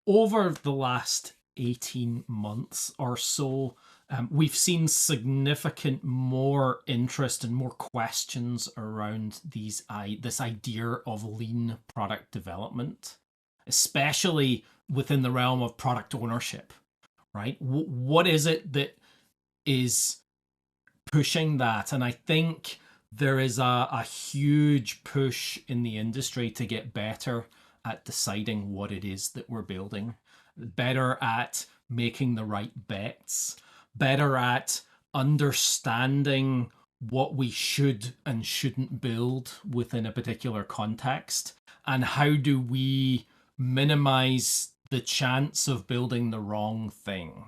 over the last 18 months or so, we've seen significant more interest and more questions around this idea of lean product development, especially within the realm of product ownership, right? What is it that is pushing that? And I think there is a huge push in the industry to get better at deciding what it is that we're building, better at making the right bets, better at understanding what we should and shouldn't build within a particular context, and how do we minimize the chance of building the wrong thing.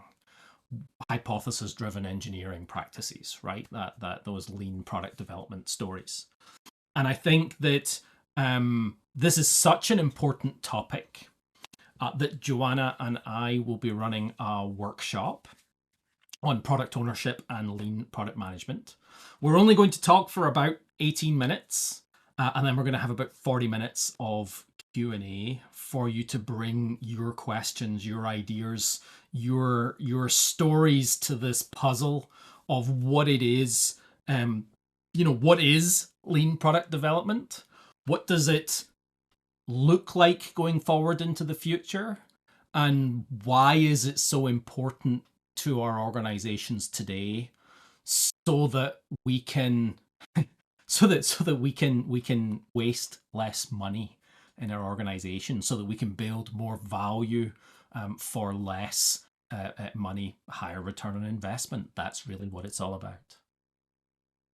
Hypothesis driven engineering practices, right? That those lean product development stories. And I think that this is such an important topic that Joanna and I will be running a workshop on product ownership and lean product management. We're only going to talk for about 18 minutes, and then we're going to have about 40 minutes of Q&A for you to bring your questions, your ideas, your stories to this puzzle of what it is. What is lean product development? What does it look like going forward into the future? And why is it so important to our organizations today, so that we can we can waste less money in our organization, so that we can build more value for less money, higher return on investment. That's really what it's all about.